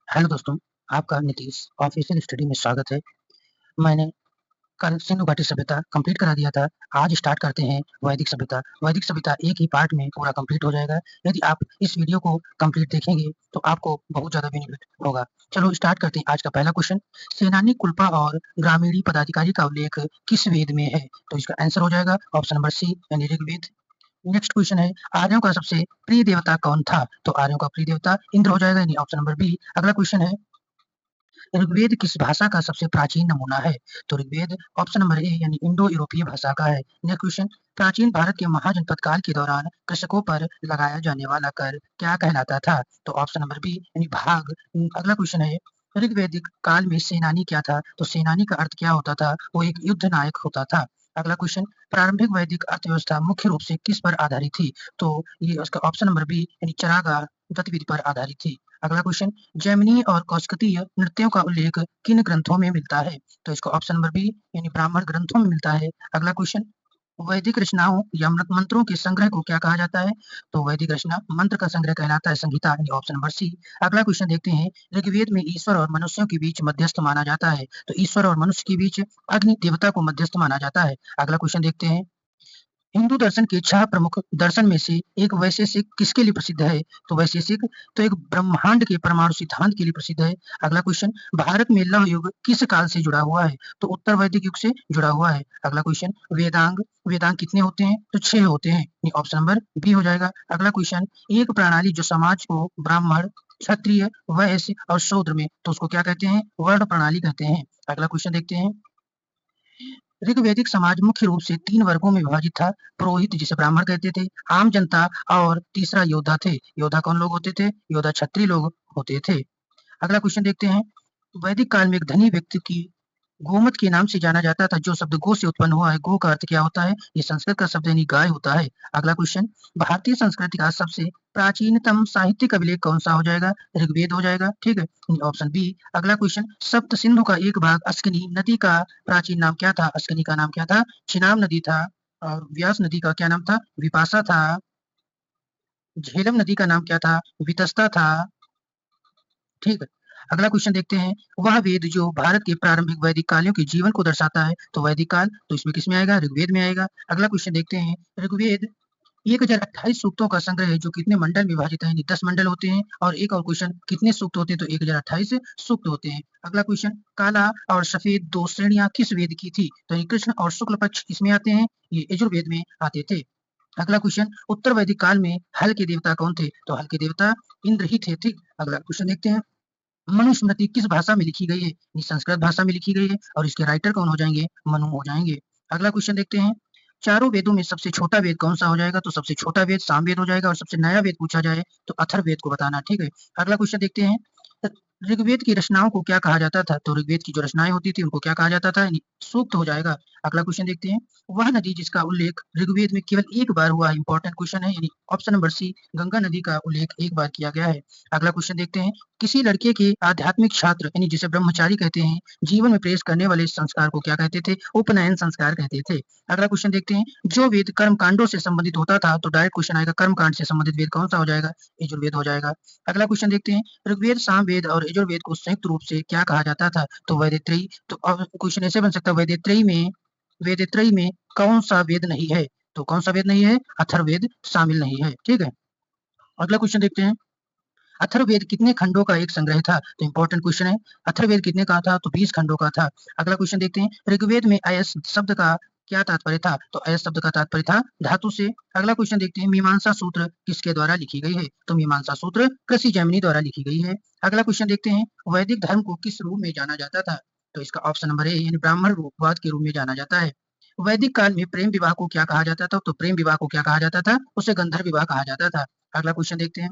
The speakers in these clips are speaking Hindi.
हेलो दोस्तों, आपका नीतीश ऑफिशियल स्टडी में स्वागत है। मैंने कल सिंधु घाटी सभ्यता कंप्लीट करा दिया था। आज स्टार्ट करते हैं वैदिक सभ्यता। वैदिक सभ्यता एक ही पार्ट में पूरा कंप्लीट हो जाएगा। यदि आप इस वीडियो को कंप्लीट देखेंगे तो आपको बहुत ज़्यादा बेनिफिट होगा। चलो स्टार्ट करते हैं आज का पहला क्वेश्चन। सेनानी कुल्पा और ग्रामीणी पदाधिकारी का उल्लेख किस वेद में है? तो इसका आंसर हो जाएगा ऑप्शन नंबर सी यानी ऋग्वेद। नेक्स्ट क्वेश्चन है, आर्यों का सबसे प्रिय देवता कौन था? तो आर्यों का प्रिय देवता इंद्र हो जाएगा यानी ऑप्शन नंबर बी। अगला क्वेश्चन है, ऋग्वेद किस भाषा का सबसे प्राचीन नमूना है? तो ऋग्वेद ऑप्शन नंबर ए यानी इंडो यूरोपीय भाषा का है। नेक्स्ट क्वेश्चन, प्राचीन भारत के महाजनपद काल के दौरान कृषकों पर लगाया जाने वाला कर क्या कहलाता था? तो ऑप्शन नंबर बी यानी भाग। अगला क्वेश्चन है, ऋग्वैदिक काल में सेनानी क्या था? तो सेनानी का अर्थ क्या होता था? वो एक युद्ध नायक होता था। अगला क्वेश्चन, प्रारंभिक वैदिक अर्थव्यवस्था मुख्य रूप से किस पर आधारित थी? तो ये उसका ऑप्शन नंबर बी यानी चरागाह गतिविधि पर आधारित थी। अगला क्वेश्चन, जैमिनी और कौशकतीय नृत्यों का उल्लेख किन ग्रंथों में मिलता है? तो इसका ऑप्शन नंबर बी यानी ब्राह्मण ग्रंथों में मिलता है। अगला क्वेश्चन, वैदिक रचनाओं या मंत्रों के संग्रह को क्या कहा जाता है? तो वैदिक रचना मंत्र का संग्रह कहलाता है, संहिता यानी ऑप्शन नंबर सी। अगला क्वेश्चन देखते हैं, ऋग्वेद में ईश्वर और मनुष्यों के बीच मध्यस्थ माना जाता है। तो ईश्वर और मनुष्य के बीच अग्नि देवता को मध्यस्थ माना जाता है। अगला क्वेश्चन देखते हैं, हिंदू दर्शन के 6 प्रमुख दर्शन में से एक वैशेषिक किसके लिए प्रसिद्ध है? तो वैशेषिक तो एक ब्रह्मांड के परमाणु सिद्धांत के लिए प्रसिद्ध है। अगला क्वेश्चन, भारत में लौह युग किस काल से जुड़ा हुआ है? तो उत्तर वैदिक युग से जुड़ा हुआ है। अगला क्वेश्चन, वेदांग वेदांग कितने होते हैं? तो 6 होते हैं। ये ऑप्शन नंबर बी हो जाएगा। अगला क्वेश्चन, एक प्रणाली जो समाज को ब्राह्मण, क्षत्रिय, वैश्य और शूद्र में, तो उसको क्या कहते हैं? वर्ण प्रणाली कहते हैं। अगला क्वेश्चन देखते हैं, ऋग्वैदिक समाज मुख्य रूप से 3 वर्गों में विभाजित था। पुरोहित जिसे ब्राह्मण कहते थे, आम जनता और तीसरा योद्धा थे। योद्धा कौन लोग होते थे? योद्धा क्षत्रिय लोग होते थे। अगला क्वेश्चन देखते हैं, वैदिक काल में एक धनी व्यक्ति की गोमत के नाम से जाना जाता था। जो शब्द गो से उत्पन्न हुआ है, गो का अर्थ क्या होता है? ये संस्कृत का शब्द यानी गाय होता है। अगला क्वेश्चन, भारतीय संस्कृति का सबसे प्राचीनतम साहित्यिक अभिलेख कौन सा हो जाएगा? ऋग्वेद हो जाएगा, ठीक है, ऑप्शन बी। अगला क्वेश्चन, सप्त सिंधु का एक भाग अस्किनी नदी का प्राचीन नाम क्या था? अस्किनी का नाम क्या था? चिनाब नदी था। और व्यास नदी का क्या नाम था? विपाशा था। झेलम नदी का नाम क्या था? वितस्ता था, ठीक है। अगला क्वेश्चन देखते हैं, वह वेद जो भारत के प्रारंभिक वैदिक कालियों के जीवन को दर्शाता है, तो वैदिक काल तो इसमें किसमें आएगा? ऋग्वेद में आएगा। अगला क्वेश्चन देखते हैं, ऋग्वेद 1028 सूक्तों का संग्रह है जो कितने मंडल में विभाजित है? 10 मंडल होते हैं। और एक और क्वेश्चन, कितने सूक्त होते हैं? तो 1028 सूक्त होते हैं। अगला क्वेश्चन, काला और सफेद 2 श्रेणियां किस वेद की थी? तो ये कृष्ण और शुक्ल पक्ष किसमें आते हैं? ये यजुर्वेद में आते थे। अगला क्वेश्चन, उत्तर वैदिक काल में हल के देवता कौन थे? तो हल के देवता इंद्र ही थे, ठीक। अगला क्वेश्चन देखते हैं, मनुस्मृति किस भाषा में लिखी गई है? ये संस्कृत भाषा में लिखी गई है। और इसके राइटर कौन हो जाएंगे? मनु हो जाएंगे। अगला क्वेश्चन देखते हैं, चारों वेदों में सबसे छोटा वेद कौन सा हो जाएगा? तो सबसे छोटा वेद सामवेद हो जाएगा। और सबसे नया वेद पूछा जाए तो अथर्ववेद को बताना, ठीक है। अगला क्वेश्चन देखते हैं, ऋग्वेद की रचनाओं को क्या कहा जाता था? तो ऋग्वेद की जो रचनाएं होती थी उनको क्या कहा जाता था? यानी सूक्त हो जाएगा। अगला क्वेश्चन देखते हैं, वह नदी जिसका उल्लेख ऋग्वेद में केवल एक बार हुआ है, इंपॉर्टेंट क्वेश्चन है, यानी ऑप्शन नंबर सी गंगा नदी का उल्लेख एक बार किया गया है। अगला क्वेश्चन देखते हैं, किसी लड़के के आध्यात्मिक छात्र यानी जिसे ब्रह्मचारी कहते हैं, जीवन में प्रवेश करने वाले इस संस्कार को क्या कहते थे? उपनयन संस्कार कहते थे। अगला क्वेश्चन देखते हैं, जो वेद कर्म कांडों से संबंधित होता था, तो डायरेक्ट क्वेश्चन आएगा, कर्म कांड से संबंधित वेद कौन सा हो जाएगा? यजुर्वेद हो जाएगा। अगला क्वेश्चन देखते हैं, ऋग्वेद, सामवेद और यजुर्वेद को संयुक्त रूप से क्या कहा जाता था? तो वैदित्रयी। तो अब क्वेश्चन ऐसे बन सकता है, वैदित्रयी में कौन सा वेद नहीं है? तो कौन सा वेद नहीं है? अथर्ववेद शामिल नहीं है, ठीक है। अगला क्वेश्चन देखते हैं, अथर्ववेद कितने खंडों का एक संग्रह था? तो इंपॉर्टेंट क्वेश्चन है, अथर्ववेद कितने का था? तो 20 खंडों का था। अगला क्वेश्चन देखते हैं, ऋग्वेद में अयस शब्द का क्या तात्पर्य था? तो अयस शब्द का तात्पर्य था धातु से। अगला क्वेश्चन देखते हैं, मीमांसा सूत्र किसके द्वारा लिखी गई है? तो मीमांसा सूत्र कृषि जैमिनी द्वारा लिखी गई है। अगला क्वेश्चन देखते हैं, वैदिक धर्म को किस रूप में जाना जाता था? तो इसका ऑप्शन नंबर ए यानी ब्राह्मण रूपवाद के रूप में जाना जाता है। वैदिक काल में प्रेम विवाह को क्या कहा जाता था? तो प्रेम विवाह को क्या कहा जाता था? उसे गंधर्व विवाह कहा जाता था। अगला क्वेश्चन देखते हैं,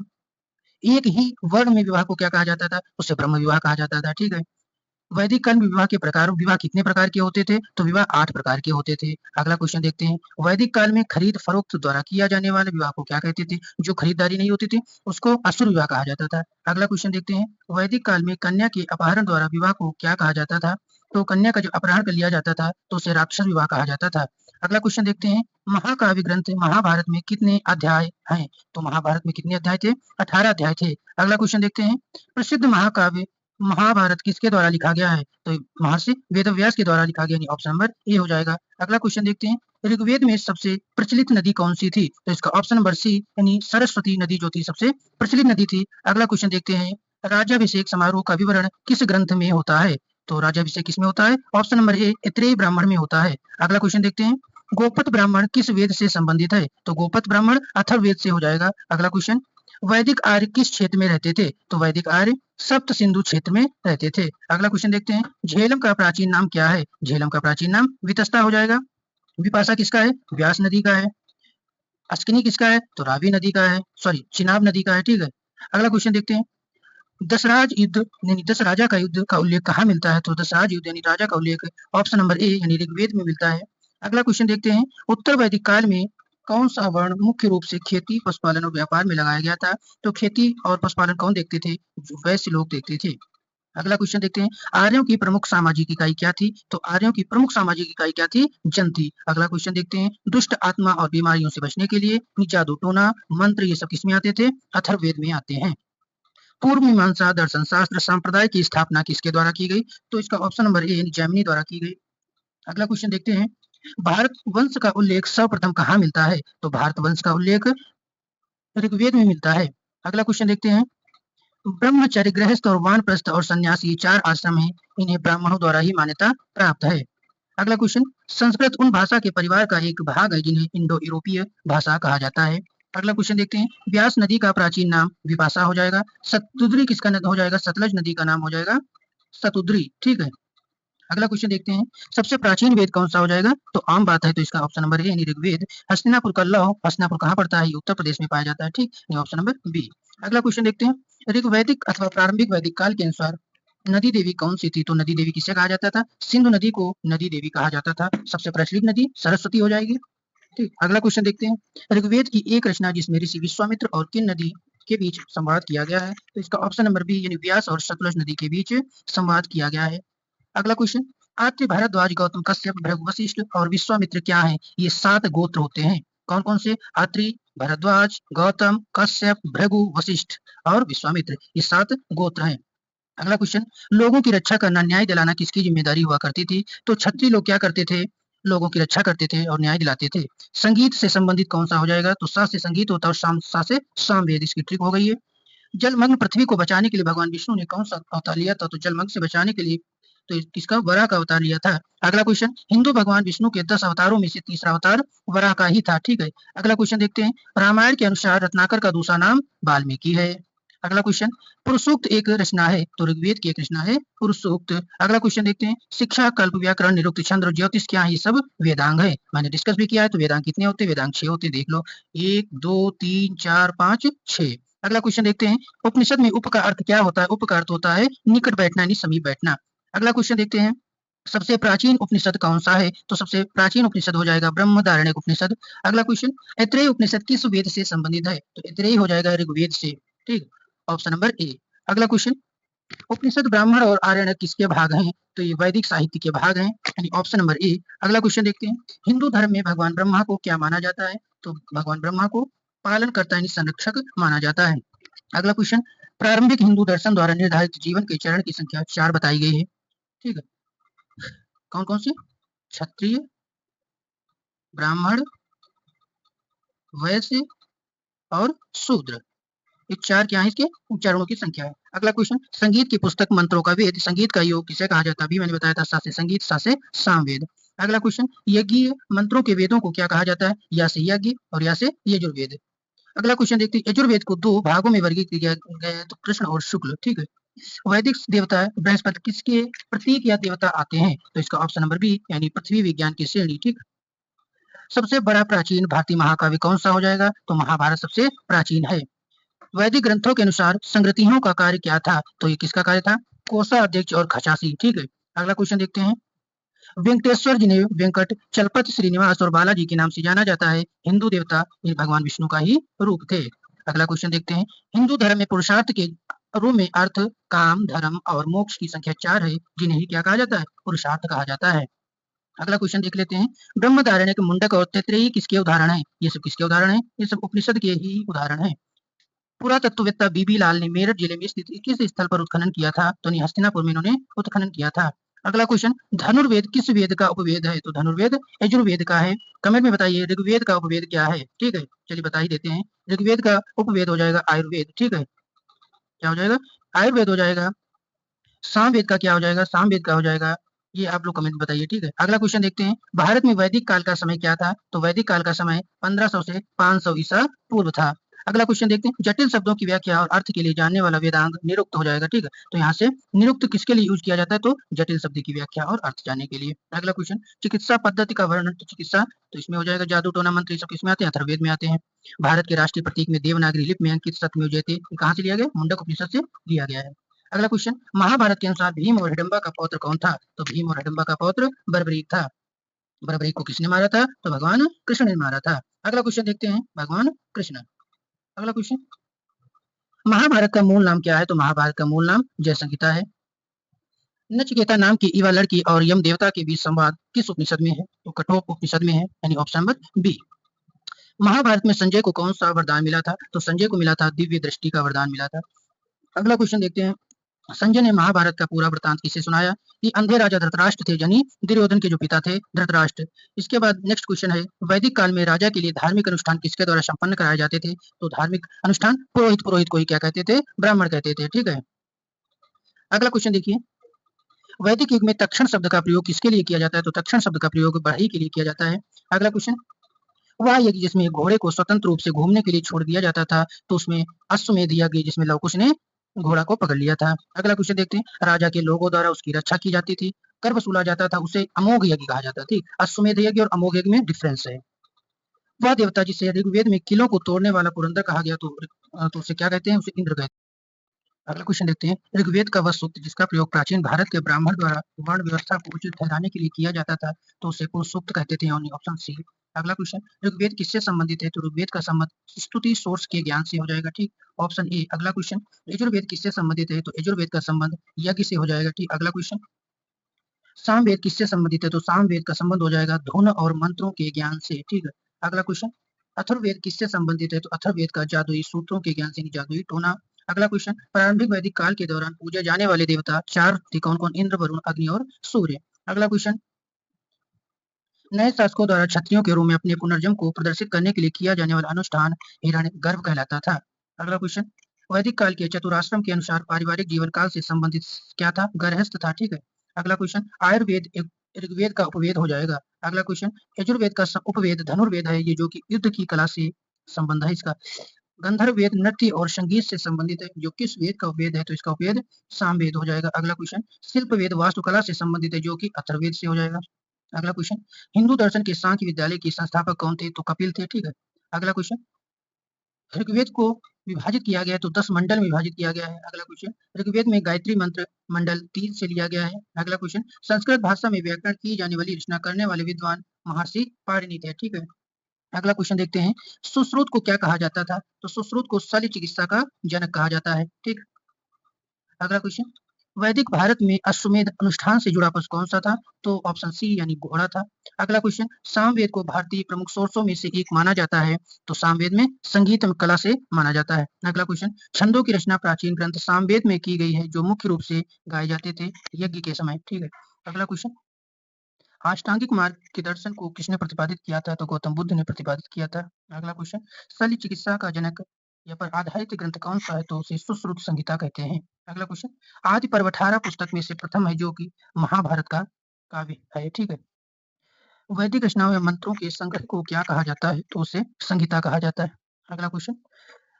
एक ही वर्ण में विवाह को क्या कहा जाता था? उसे ब्रह्म विवाह कहा जाता था, ठीक है। वैदिक काल में विवाह के प्रकार, विवाह कितने प्रकार के होते थे? तो विवाह 8 प्रकार के होते थे। अगला क्वेश्चन देखते हैं, वैदिक काल में खरीद फरोख्त द्वारा किया जाने वाले विवाह को क्या कहते थे? जो खरीदारी नहीं होती थी उसको असुर विवाह कहा जाता था। अगला क्वेश्चन देखते हैं, वैदिक काल में कन्या के अपहरण द्वारा विवाह को क्या कहा जाता था? तो कन्या का जो अपहरण कर लिया जाता था तो उसे राक्षस विवाह कहा जाता था। अगला क्वेश्चन देखते हैं, महाकाव्य ग्रंथ महाभारत में कितने अध्याय हैं? तो महाभारत में कितने अध्याय थे? 18 अध्याय थे। अगला क्वेश्चन देखते हैं, प्रसिद्ध महाकाव्य महाभारत किसके द्वारा लिखा गया है? तो महर्षि वेदव्यास के द्वारा लिखा गया, यानी ऑप्शन नंबर ए हो जाएगा। अगला क्वेश्चन देखते हैं, ऋग्वेद में सबसे प्रचलित नदी कौन सी थी? तो इसका ऑप्शन नंबर सी यानी सरस्वती नदी जो थी सबसे प्रचलित नदी थी। अगला क्वेश्चन देखते हैं, राज्याभिषेक समारोह का विवरण किस ग्रंथ में होता है? तो राज्याभिषेक किसमें होता है? ऑप्शन नंबर ए ऐत्रेय ब्राह्मण में होता है। अगला क्वेश्चन देखते हैं, गोपत ब्राह्मण किस वेद से संबंधित है? तो गोपत ब्राह्मण अथर्ववेद से हो जाएगा। अगला क्वेश्चन, वैदिक आर्य किस क्षेत्र में रहते थे? तो वैदिक आर्य सप्त सिंधु क्षेत्र में रहते थे। अगला क्वेश्चन देखते हैं, झेलम का प्राचीन नाम क्या है? झेलम का प्राचीन नाम वितस्ता हो जाएगा। विपाशा किसका है? व्यास नदी का है। अस्किनी किसका है? तो रावी नदी का है, सॉरी चिनाब नदी का है, ठीक है। अगला क्वेश्चन देखते हैं, दशराज युद्ध यानी दस राजा का युद्ध का उल्लेख कहाँ मिलता है? तो दशराज युद्ध यानी राजा का उल्लेख ऑप्शन नंबर ए यानी ऋग्वेद में मिलता है। अगला क्वेश्चन देखते हैं, उत्तर वैदिक काल में कौन सा वर्ण मुख्य रूप से खेती, पशुपालन और व्यापार में लगाया गया था? तो खेती और पशुपालन कौन देखते थे? जो वैश्य लोग देखते थे। अगला क्वेश्चन देखते हैं, आर्यों की प्रमुख सामाजिक इकाई क्या थी? तो आर्यों की प्रमुख सामाजिक इकाई क्या थी? जन थी। अगला क्वेश्चन देखते हैं, दुष्ट आत्मा और बीमारियों से बचने के लिए जादू टोना मंत्र ये सब किसमें आते थे? अथर्ववेद में आते हैं। पूर्व मीमांसा दर्शन शास्त्र संप्रदाय की स्थापना किसके द्वारा की गई? तो इसका ऑप्शन नंबर ए जैमिनी द्वारा की गई। अगला क्वेश्चन देखते हैं, भारत वंश का उल्लेख सर्वप्रथम कहाँ मिलता है? तो भारत वंश का उल्लेख ऋग्वेद में मिलता है। अगला क्वेश्चन देखते हैं, ब्रह्मचर्य गृहस्थ और वानप्रस्थ और सन्यास ये 4 आश्रम हैं, इन्हें ब्राह्मणों द्वारा ही मान्यता प्राप्त है। अगला क्वेश्चन, संस्कृत उन भाषा के परिवार का एक भाग है जिन्हें इंडो यूरोपीय भाषा कहा जाता है। अगला क्वेश्चन देखते हैं, व्यास नदी का प्राचीन नाम विपाशा हो जाएगा। सतुद्री किसका नद हो जाएगा? सतलज नदी का नाम हो जाएगा सतुद्री, ठीक है। अगला क्वेश्चन देखते हैं, सबसे प्राचीन वेद कौन सा हो जाएगा? तो आम बात है तो इसका ऑप्शन नंबर ए यानी ऋग्वेद। हस्तिनापुर का लौह, हस्तिनापुर कहाँ पड़ता है? ये उत्तर प्रदेश में पाया जाता है, ठीक, यानी ऑप्शन नंबर बी। अगला क्वेश्चन देखते हैं, ऋग्वैदिक अथवा प्रारंभिक वैदिक काल के अनुसार नदी देवी कौन सी थी? तो नदी देवी किसे कहा जाता था? सिंधु नदी को नदी देवी कहा जाता था। सबसे प्रचलित नदी सरस्वती हो जाएगी, ठीक। अगला क्वेश्चन देखते हैं, ऋग्वेद की एक रचना जिसमें ऋषि विश्वामित्र और किन नदी के बीच संवाद किया गया है? तो इसका ऑप्शन नंबर बी यानी व्यास और सतलज नदी के बीच संवाद किया गया है। अगला क्वेश्चन, आत्य भारद्वाज गौतम कश्यप भृगु वशिष्ठ और विश्वामित्र क्या है? ये 7 गोत्र होते हैं। कौन कौन से? आत्रि, भारद्वाज, गौतम, कश्यप, भृगु, वशिष्ठ और विश्वामित्र, ये 7 गोत्र हैं। अगला क्वेश्चन, लोगों की रक्षा करना न्याय दिलाना किसकी जिम्मेदारी हुआ करती थी? तो क्षत्रिय लोग क्या करते थे? लोगों की रक्षा करते थे और न्याय दिलाते थे। संगीत से संबंधित कौन सा हो जाएगा? तो सा से संगीत होता है और सा से सामवेद, इसकी ट्रिक हो गई है। जलमग्न पृथ्वी को बचाने के लिए भगवान विष्णु ने कौन सा अवतार लिया था? तो जलमग्न से बचाने के लिए तो किसका? वराह का अवतार लिया था। अगला क्वेश्चन, हिंदू भगवान विष्णु के 10 अवतारों में से तीसरा अवतार वराह का ही था, ठीक है। अगला क्वेश्चन देखते हैं, रामायण के अनुसार रत्नाकर का दूसरा नाम वाल्मीकि है। अगला क्वेश्चन, पुरुषोक्त एक रचना है, तो ऋग्वेद की एक रचना है पुरुषोक्त। अगला क्वेश्चन देखते हैं, शिक्षा, कल्प, व्याकरण, निरुक्त, छंद और ज्योतिष क्या है? ये सब वेदांग है। मैंने डिस्कस भी किया है, तो वेदांग कितने होते हैं? वेदांग 6 होते हैं, देख लो, 1 2 3 4 5 6। अगला क्वेश्चन देखते हैं, उपनिषद में उप का अर्थ क्या होता है? उप का अर्थ होता है निकट बैठना यानी समीप बैठना। अगला क्वेश्चन देखते हैं, सबसे प्राचीन उपनिषद कौन सा है? तो सबसे प्राचीन उपनिषद हो जाएगा बृहदारण्यक उपनिषद। अगला क्वेश्चन, ऐत्रेय उपनिषद किस वेद से संबंधित है? तो ऐत्रेय हो जाएगा ऋग्वेद से, ठीक, ऑप्शन नंबर ए। अगला क्वेश्चन, उपनिषद ब्राह्मण और आरण्यक किसके भाग हैं? तो ये वैदिक साहित्य के भाग हैं, यानी ऑप्शन नंबर ए। अगला क्वेश्चन देखते हैं, हिंदू धर्म में भगवान ब्रह्मा को क्या माना जाता है? तो भगवान ब्रह्मा को पालनकर्ता यानी संरक्षक माना जाता है। अगला क्वेश्चन, प्रारंभिक हिंदू दर्शन द्वारा निर्धारित जीवन के चरण की संख्या 4 बताई गई है, ठीक है। कौन कौन से? क्षत्रिय, ब्राह्मण, वैश्य और शूद्र, ये 4 क्या है? इसके चरणों की संख्या है। अगला क्वेश्चन, संगीत की पुस्तक मंत्रों का वेद, संगीत का योग किसे कहा जाता है? अभी मैंने बताया था, सा से संगीत, सा से सामवेद। अगला क्वेश्चन, यज्ञीय मंत्रों के वेदों को क्या कहा जाता है? या से यज्ञ और या से यजुर्वेद। अगला क्वेश्चन देखते हैं, यजुर्वेद को 2 भागों में वर्गीकृत किया गया है, तो कृष्ण और शुक्ल, ठीक है। वैदिक देवता बृहस्पति किसके प्रतीक या देवता आते हैं? तो इसका ऑप्शन नंबर बी यानी पृथ्वी विज्ञान की श्रेणी, ठीक। सबसे बड़ा प्राचीन भारतीय महाकाव्य कौन सा हो जाएगा? तो महाभारत सबसे प्राचीन है। वैदिक ग्रंथों के अनुसार संगृतियों का कार्य क्या था? तो ये किसका कार्य था? कोषाध्यक्ष और खचासी, ठीक है। अगला क्वेश्चन देखते हैं। वेंकटेश्वर जिन्हें वेंकट, चलपति, श्रीनिवास और बालाजी के नाम से जाना जाता है, हिंदू देवता ये भगवान विष्णु का ही रूप थे। अगला क्वेश्चन देखते हैं। हिंदू धर्म में पुरुषार्थ के रूप में अर्थ, काम, धर्म और मोक्ष की संख्या 4 है, जिन्हें ही क्या कहा जाता है? पुरुषार्थ कहा जाता है। अगला क्वेश्चन देख लेते हैं। ब्रह्मधारण्यक, मुंडक और तैत्तिरीय किसके उदाहरण हैं? ये सब किसके उदाहरण हैं? ये सब उपनिषद के ही उदाहरण हैं। पुरातत्ववेत्ता बीबी लाल ने मेरठ जिले में स्थित किस स्थल पर उत्खनन किया था? तो हस्तिनापुर में इन्होंने उत्खनन किया था। अगला क्वेश्चन। धनुर्वेद किस वेद का उपवेद है? तो धनुर्वेद यजुर्वेद का है। कमेंट में बताइए ऋग्वेद का उपवेद क्या है? ठीक है, चलिए बता ही देते हैं। ऋग्वेद का उपवेद हो जाएगा आयुर्वेद, ठीक है। क्या हो जाएगा? आयुर्वेद हो जाएगा। सामवेद का क्या हो जाएगा? सामवेद का हो जाएगा। ये आप लोग कमेंट बताइए, ठीक है। अगला क्वेश्चन देखते हैं। भारत में वैदिक काल का समय क्या था? तो वैदिक काल का समय 1500 से 500 ईसा पूर्व था। अगला क्वेश्चन देखते हैं। जटिल शब्दों की व्याख्या और अर्थ के लिए जानने वाला वेदांग निरुक्त हो जाएगा, ठीक है। तो यहाँ से निरुक्त किसके लिए यूज किया जाता है? तो जटिल शब्द की व्याख्या और अर्थ जानने के लिए। अगला क्वेश्चन। चिकित्सा पद्धति का वर्णन, तो चिकित्सा तो इसमें हो जाएगा जादू, टोना, मंत्र, ये सब किसमें आते हैं? अथर्ववेद में आते हैं। भारत के राष्ट्रीय प्रतीक में देवनागरी लिपि में अंकित सत्यमेव कहाँ से लिया गया? मुंडक उपनिषद से लिया गया है। अगला क्वेश्चन। महाभारत के अनुसार भीम और हिडम्बा का पौत्र कौन था? तो भीम और हिडम्बा का पौत्र बर्बरीक था। बर्बरीक को किसने मारा था? तो भगवान कृष्ण ने मारा था। अगला क्वेश्चन देखते हैं। भगवान कृष्ण। अगला क्वेश्चन। महाभारत का मूल नाम क्या है? तो महाभारत का मूल नाम जय संहिता है। नचिकेता नाम की युवा लड़की और यम देवता के बीच संवाद किस उपनिषद में है? तो कठोप उपनिषद में है, यानी ऑप्शन नंबर बी। महाभारत में संजय को कौन सा वरदान मिला था? तो संजय को मिला था दिव्य दृष्टि का वरदान मिला था। अगला क्वेश्चन देखते हैं। संजय ने महाभारत का पूरा वृतांत किसे सुनाया? कि अंधे राजा धृतराष्ट्र थे, यानी दुर्योधन के जो पिता थे धृतराष्ट्र। इसके बाद नेक्स्ट क्वेश्चन है। वैदिक काल में राजा के लिए धार्मिक अनुष्ठान किसके द्वारा संपन्न कराए जाते थे? तो धार्मिक अनुष्ठान पुरोहित, पुरोहित को ही क्या कहते थे? ब्राह्मण कहते थे, ठीक है। अगला क्वेश्चन देखिए। वैदिक युग में तक्षण शब्द का प्रयोग किसके लिए किया जाता है? तो तक्षण शब्द का प्रयोग बढ़ई के लिए किया जाता है। अगला क्वेश्चन। वह यज्ञ जिसमें घोड़े को स्वतंत्र रूप से घूमने के लिए छोड़ दिया जाता था, तो उसमें अश्वमेध यज्ञ जिसमें लवकुश ने घोड़ा को पकड़ लिया था। अगला क्वेश्चन देखते हैं। राजा के लोगों द्वारा उसकी रक्षा की जाती थी, कर वसूला जाता था, उसे अमोघ यज्ञ कहा जाता था। अश्वमेध यज्ञ और अमोघ यज्ञ में डिफरेंस है। वह देवता जिसे ऋग्वेद में किलों को तोड़ने वाला पुरंदर कहा गया, तो उसे क्या कहते हैं? उसे इंद्र कहते हैं। अगला क्वेश्चन देखते हैं। ऋग्वेद का वह सूक्त जिसका प्रयोग प्राचीन भारत के ब्राह्मण द्वारा वर्ण व्यवस्था को उचित ठहराने के लिए किया जाता था, तो उसे पुरुष सूक्त कहते थे, यानी ऑप्शन सी। अगला क्वेश्चन। ऋग्वेद किससे संबंधित है? तो ऋग्वेद का संबंध स्तुति सोर्स के ज्ञान से हो जाएगा, ठीक, ऑप्शन ए। अगला क्वेश्चन। यजुर्वेद किससे संबंधित है? तो यजुर्वेद का संबंध यज्ञ से हो जाएगा, ठीक। अगला क्वेश्चन। सामवेद किससे संबंधित है? तो सामवेद का संबंध हो जाएगा धुन और मंत्रों के ज्ञान से, ठीक है। अगला क्वेश्चन। अथर्ववेद किससे संबंधित है? तो अथर्ववेद का जादुई सूत्रों के ज्ञान से, जादुई टोना। अगला क्वेश्चन। प्रारंभिक वैदिक काल के दौरान पूजे जाने वाले देवता 4 थे, कौन कौन? इंद्र, वरुण, अग्नि और सूर्य। अगला क्वेश्चन। नए शासकों द्वारा क्षत्रियों के रूप में अपने पुनर्जन्म को प्रदर्शित करने के लिए किया जाने वाला अनुष्ठान हिरण्य गर्भ कहलाता था। अगला क्वेश्चन। वैदिक काल के चतुराश्रम के अनुसार पारिवारिक जीवन काल से संबंधित क्या था? गृहस्थ था, ठीक है। अगला क्वेश्चन। आयुर्वेद ऋग्वेद का उपवेद हो जाएगा। अगला क्वेश्चन। यजुर्वेद का उपवेद धनुर्वेद है, ये जो कि युद्ध की कला से संबंध है इसका। गंधर्व वेद नृत्य और संगीत से संबंधित है, जो किस वेद का उपवेद है? तो इसका उपवेद सामवेद हो जाएगा। अगला क्वेश्चन। शिल्प वेद वास्तुकला से संबंधित है, जो कि अथर्ववेद से हो जाएगा। अगला क्वेश्चन। हिंदू दर्शन के सांख्य विद्यालय के संस्थापक कौन थे? तो कपिल थे, ठीक है। अगला क्वेश्चन। ऋग्वेद को विभाजित किया गया है, तो 10 मंडल में विभाजित किया गया है। अगला क्वेश्चन। ऋग्वेद में गायत्री मंत्र मंडल 3 से लिया गया है। अगला क्वेश्चन। संस्कृत भाषा में व्याकरण की जाने वाली रचना करने वाले विद्वान महर्षि पाणिनि थे, ठीक है। अगला क्वेश्चन देखते हैं। सुश्रुत को क्या कहा जाता था? तो सुश्रुत को शल्य चिकित्सा का जनक कहा जाता है, ठीक। अगला क्वेश्चन। वैदिक भारत में अश्वमेध अनुष्ठान से जुड़ा पशु कौन सा था? तो ऑप्शन सी, यानी घोड़ा था। अगला क्वेश्चन। सामवेद को भारतीय प्रमुख सोर्सों में से एक माना जाता है, तो सामवेद में संगीत कला से माना जाता है। अगला क्वेश्चन। छंदों की रचना प्राचीन ग्रंथ सामवेद में की गई है, जो मुख्य रूप से गाए जाते थे यज्ञ के समय, ठीक है। अगला क्वेश्चन। अष्टांगिक मार्ग के दर्शन को किसने प्रतिपादित किया था? तो गौतम बुद्ध ने प्रतिपादित किया था। अगला क्वेश्चन। शल्य चिकित्सा का जनक या पर आधारित ग्रंथ कौन सा है? तो उसे सुश्रुत संहिता कहते हैं। अगला क्वेश्चन। आदि पर्व 18 पुस्तक में से प्रथम है, जो कि महाभारत का काव्य है, ठीक है। वैदिक रचनाओं या मंत्रों के संग्रह को क्या कहा जाता है? तो उसे संहिता कहा जाता है। अगला क्वेश्चन।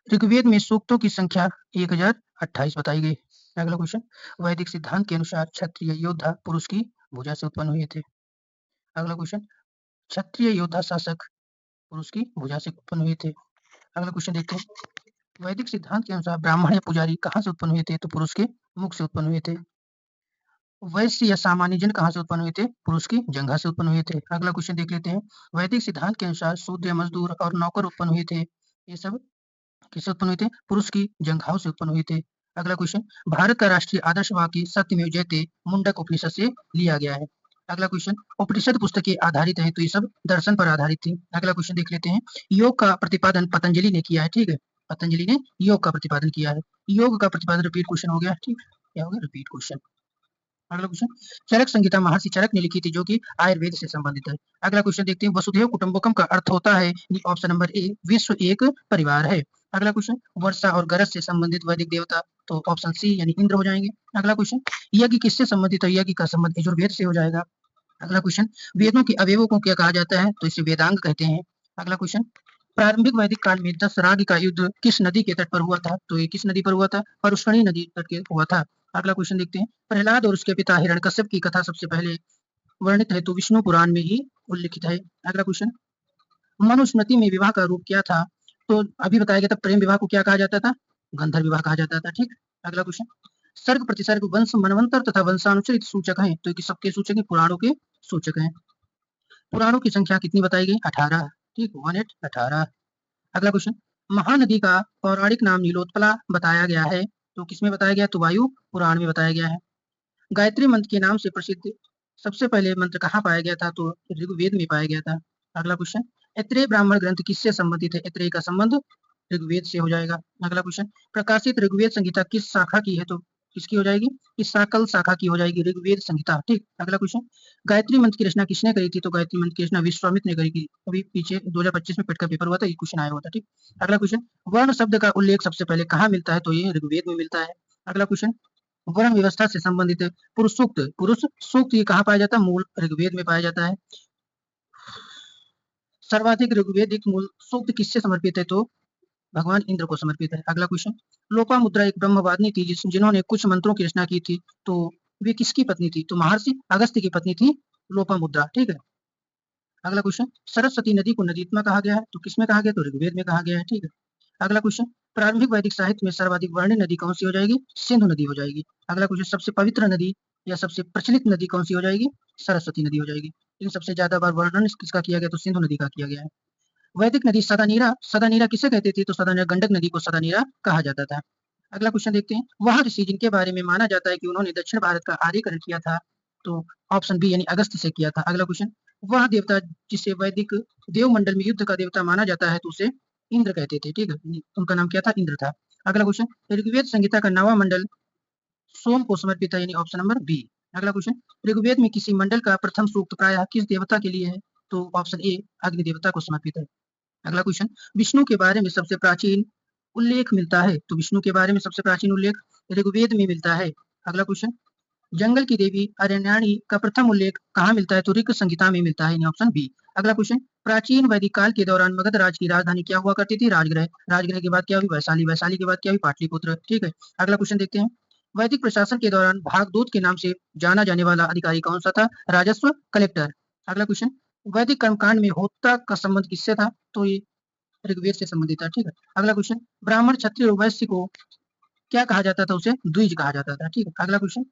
ऋग्वेद में सूक्तों की संख्या 1028 बताई गई। अगला क्वेश्चन। वैदिक सिद्धांत के अनुसार क्षत्रिय योद्धा पुरुष की भुजा से उत्पन्न हुए थे। अगला क्वेश्चन। क्षत्रिय योद्धा शासक पुरुष की भुजा से उत्पन्न हुए थे। अगला क्वेश्चन देखते हैं। वैदिक सिद्धांत के अनुसार ब्राह्मण या पुजारी कहाँ से उत्पन्न हुए थे? तो पुरुष के मुख से उत्पन्न हुए थे। वैश्य या सामान्य जन कहाँ से उत्पन्न हुए थे? पुरुष की जंघा से उत्पन्न हुए थे। अगला क्वेश्चन देख लेते हैं। वैदिक सिद्धांत के अनुसार शूद्र या मजदूर और नौकर उत्पन्न हुए थे। ये सब किससे उत्पन्न हुए थे? पुरुष की जंघाओं से उत्पन्न हुए थे। अगला क्वेश्चन, भारत का राष्ट्रीय आदर्श वाक्य सत्यमेव जयते मुंडक उपनिषद से लिया गया है। अगला क्वेश्चन, उपनिषद पुस्तकें आधारित है तो ये सब दर्शन पर आधारित थी। अगला क्वेश्चन देख लेते हैं। योग का प्रतिपादन पतंजलि ने किया है, ठीक है। पतंजलि ने योग का प्रतिपादन किया है। योग का प्रतिपादन रिपीट क्वेश्चन हो गया, ठीक। क्या हो गया? Repeat question. अगला क्वेश्चन, चरक संहिता महर्षि चरक ने लिखी थी जो कि आयुर्वेद से संबंधित है। अगला क्वेश्चन देखते हैं। वसुधैव कुटुंबकम का अर्थ होता है, ऑप्शन नंबर ए, विश्व एक परिवार है। अगला क्वेश्चन, वर्षा और गरज से संबंधित वैदिक देवता, तो ऑप्शन सी यानी इंद्र हो जाएंगे। अगला क्वेश्चन, यज्ञ किससे संबंधित है? यज्ञ का संबंध यजुर्वेद से हो जाएगा। अगला क्वेश्चन, वेदों के अवयवों को क्या कहा जाता है? तो इसे वेदांग कहते हैं। अगला क्वेश्चन, प्रारंभिक वैदिक काल में 10 राग का युद्ध किस नदी के तट पर हुआ था? तो ये किस नदी पर हुआ था? परुष्णी नदी तट के हुआ था। अगला क्वेश्चन देखते हैं। प्रहलाद और उसके पिता हिरण्यकश्यप की कथा सबसे पहले वर्णित है तो विष्णु पुराण में ही उल्लिखित है। अगला क्वेश्चन, मनुस्मृति में विवाह का रूप क्या था? तो अभी बताया गया था प्रेम विवाह को क्या कहा जाता था? गंधर्व विवाह कहा जाता था, ठीक। अगला क्वेश्चन, सर्ग प्रतिसर्ग वंश मनवंतर तथा वंशानुचरित सूचक हैं तो सबके सूचक हैं, पुराणों के सूचक हैं। पुराणों की संख्या कितनी बताई गई? 18, ठीक, 18 18। अगला क्वेश्चन, महानदी का पौराणिक नाम नीलोत्पला बताया गया है तो किसमें बताया गया? तो वायु पुराण में बताया गया है। गायत्री मंत्र के नाम से प्रसिद्ध सबसे पहले मंत्र कहाँ पाया गया था? तो ऋग्वेद में पाया गया था। अगला क्वेश्चन, ऐत्रेय ब्राह्मण ग्रंथ किससे संबंधित है? ऐत्रेय का संबंध ऋग्वेद से हो जाएगा। अगला क्वेश्चन, प्रकाशित ऋग्वेद संहिता किस शाखा की है? तो किसकी हो जाएगी? इस सकल शाखा की हो जाएगी, ऋग्वेद संहिता, ठीक। अगला क्वेश्चन, गायत्री मंत्र की रचना किसने करी थी? तो गायत्री मंत्र की रचना विश्वामित्र ने करी थी। अभी पीछे 2025 में पेट का पेपर हुआ था, ये क्वेश्चन आया हुआ था, ठीक। अगला क्वेश्चन, वर्ण शब्द का उल्लेख सबसे पहले कहाँ मिलता है? तो ये ऋग्वेद में मिलता है। अगला क्वेश्चन, वर्ण व्यवस्था से संबंधित पुरुष सूक्त, पुरुष सूक्त ये कहाँ पाया जाता है? मूल ऋग्वेद में पाया जाता है। सर्वाधिक ऋग्वेदिक मूल सूक्त किससे समर्पित है? तो भगवान इंद्र को समर्पित है। अगला क्वेश्चन, लोपामुद्रा एक ब्रह्मवादिनी थी जिन्होंने कुछ मंत्रों की रचना की थी तो वे किसकी पत्नी थी? तो महर्षि अगस्त्य की पत्नी थी लोपामुद्रा, ठीक है। अगला क्वेश्चन, सरस्वती नदी को नदीत्मा कहा गया है तो किसमें कहा गया? तो ऋग्वेद में कहा गया है, ठीक है। अगला क्वेश्चन, प्रारंभिक वैदिक साहित्य में सर्वाधिक वर्णित नदी कौन सी हो जाएगी? सिंधु नदी हो जाएगी। अगला क्वेश्चन, सबसे पवित्र नदी या सबसे प्रचलित नदी कौन सी हो जाएगी? सरस्वती नदी हो जाएगी। लेकिन सबसे ज्यादा बार वर्णन किसका किया गया? तो सिंधु नदी का किया गया है। वैदिक नदी सदानीरा, सदानीरा किसे कहते थे? तो सदानीरा गंडक नदी को सदानीरा कहा जाता था। अगला क्वेश्चन देखते हैं। वह ऋषि जिनके बारे में माना जाता है कि उन्होंने दक्षिण भारत का आर्यीकरण किया था तो ऑप्शन बी यानी अगस्त से किया था। अगला क्वेश्चन, वह देवता जिसे वैदिक देवमंडल में युद्ध का देवता माना जाता है तो उसे इंद्र कहते थे, ठीक है। उनका नाम क्या था? इंद्र था। अगला क्वेश्चन, ऋग्वेद संहिता का 9वां मंडल सोम को समर्पित है यानी ऑप्शन नंबर बी। अगला क्वेश्चन, ऋग्वेद में किसी मंडल का प्रथम सूक्त प्रायः किस देवता के लिए है? तो ऑप्शन ए अग्नि देवता को समर्पित है। अगला क्वेश्चन, विष्णु के बारे में सबसे प्राचीन उल्लेख मिलता है तो विष्णु के बारे में सबसे प्राचीन उल्लेख ऋग्वेद में मिलता है। अगला क्वेश्चन, जंगल की देवी अरण्याणी का प्रथम उल्लेख कहाँ मिलता है? तो ऋग संहिता में मिलता है यानी ऑप्शन बी। अगला क्वेश्चन, प्राचीन वैदिक काल के दौरान मगध राज की राजधानी क्या हुआ करती थी? राजगृह। राजगृह के बाद क्या हुई? वैशाली। वैशाली के बाद क्या हुई? पाटलिपुत्र, ठीक है। अगला क्वेश्चन देखते हैं। वैदिक प्रशासन के दौरान भागदूत के नाम से जाना जाने वाला अधिकारी कौन सा था? राजस्व कलेक्टर। अगला क्वेश्चन, वैदिक कर्मकांड में होता का संबंध किससे था? तो ये ऋग्वेद से संबंधित है, ठीक है। अगला क्वेश्चन, ब्राह्मण क्षत्रिय और वैश्य को क्या कहा जाता था? उसे द्विज कहा जाता था, ठीक है। अगला क्वेश्चन,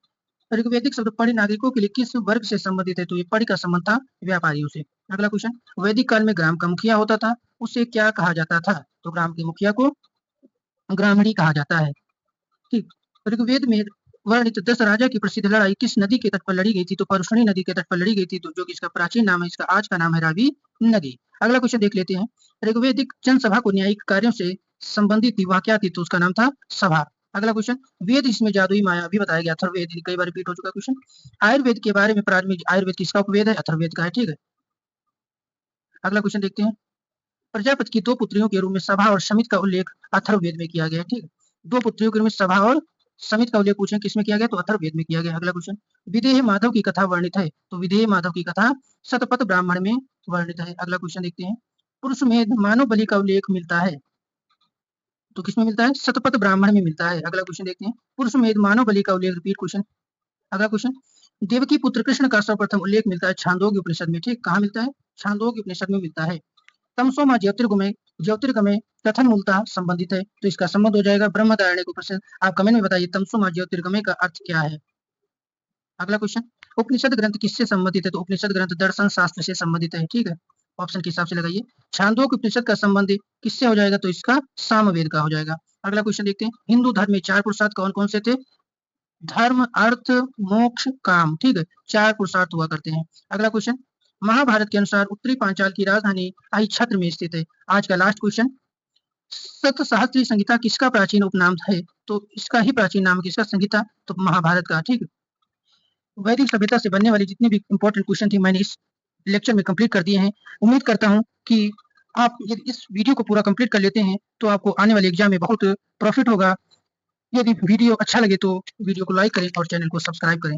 ऋग्वेदिक शब्द पढ़ी नागरिकों के लिए किस वर्ग से संबंधित है? तो ये पढ़ी का संबंध था व्यापारियों से। अगला क्वेश्चन, वैदिक काल में ग्राम का मुखिया होता था उसे क्या कहा जाता था? तो ग्राम के मुखिया को ग्रामणी कहा जाता है, ठीक। ऋग्वेद में वर्णित 10 राजा की प्रसिद्ध लड़ाई किस नदी के तट पर लड़ी गई थी? तो परुष्णी नदी के तट पर लड़ी गई थी तो जो कि इसका प्राचीन नाम है, इसका आज का नाम है रावी नदी। अगला क्वेश्चन देख लेते हैं। ऋग्वेदिक जनसभा को न्यायिक कार्यों से संबंधित थी, वह क्या थी? तो उसका नाम था सभा। अगला क्वेश्चन, वेद इसमें जादुई माया अभी बताया गया, अथर्ववेद कई बार रिपीट हो चुका क्वेश्चन। आयुर्वेद के बारे में प्रारंभिक आयुर्वेद किसका उपवेद है? अथर्ववेद का है, ठीक है। अगला क्वेश्चन देखते हैं। प्रजापति की 2 पुत्रियों के रूप में सभा और समित का उल्लेख अथर्ववेद में किया गया है, ठीक है। 2 पुत्रियों के रूप में सभा और समित का उल्लेख पूछें किसमें किया गया? तो अथर्ववेद में किया गया। अगला क्वेश्चन, विदेह माधव की कथा वर्णित है तो विदेह माधव की कथा शतपथ ब्राह्मण में वर्णित है। अगला क्वेश्चन देखते हैं। पुरुष में मानव बलि का उल्लेख मिलता है तो किसमें मिलता है? शतपथ ब्राह्मण में मिलता है। अगला क्वेश्चन देखते हैं। पुरुष में मानव बलि का उल्लेख, रिपीट क्वेश्चन। अगला क्वेश्चन, देवकी पुत्र कृष्ण का सर्वप्रथम उल्लेख मिलता है छांदोग्य उपनिषद में, ठीक। कहाँ मिलता है? छांदोग्य उपनिषद में मिलता है। तमसोमा ज्योतिर्गमय, ज्योतिर्गमय कथन मूलतः संबंधित है तो इसका संबंध हो जाएगा ब्रह्मदारण्य को प्रश्न। आप कमेंट में बताइए तमसोमा ज्योतिर्गमय का अर्थ क्या है? अगला क्वेश्चन, उपनिषद ग्रंथ किससे संबंधित है? तो उपनिषद ग्रंथ दर्शन शास्त्र से संबंधित है। ठीक है, ऑप्शन के हिसाब से लगाइए। छांदोग्य उपनिषद का संबंध किससे हो जाएगा? तो इसका सामवेद का हो जाएगा। अगला क्वेश्चन देखते हैं, हिंदू धर्म में 4 पुरुषार्थ कौन-कौन से थे? धर्म, अर्थ, मोक्ष, काम। ठीक है, 4 पुरुषार्थ हुआ करते हैं। अगला क्वेश्चन, महाभारत के अनुसार उत्तरी पांचाल की राजधानी अहिच्छत्र में स्थित है। आज का लास्ट क्वेश्चन, सप्तसहस्त्री संहिता किसका प्राचीन उपनाम है? तो इसका ही प्राचीन नाम किसका? संहिता, तो महाभारत का। ठीक है, वैदिक सभ्यता से बनने वाली जितनी भी इंपॉर्टेंट क्वेश्चन थी मैंने इस लेक्चर में कंप्लीट कर दिए हैं। उम्मीद करता हूँ कि आप यदि इस वीडियो को पूरा कंप्लीट कर लेते हैं तो आपको आने वाले एग्जाम में बहुत प्रॉफिट होगा। यदि वीडियो अच्छा लगे तो वीडियो को लाइक करें और चैनल को सब्सक्राइब करें।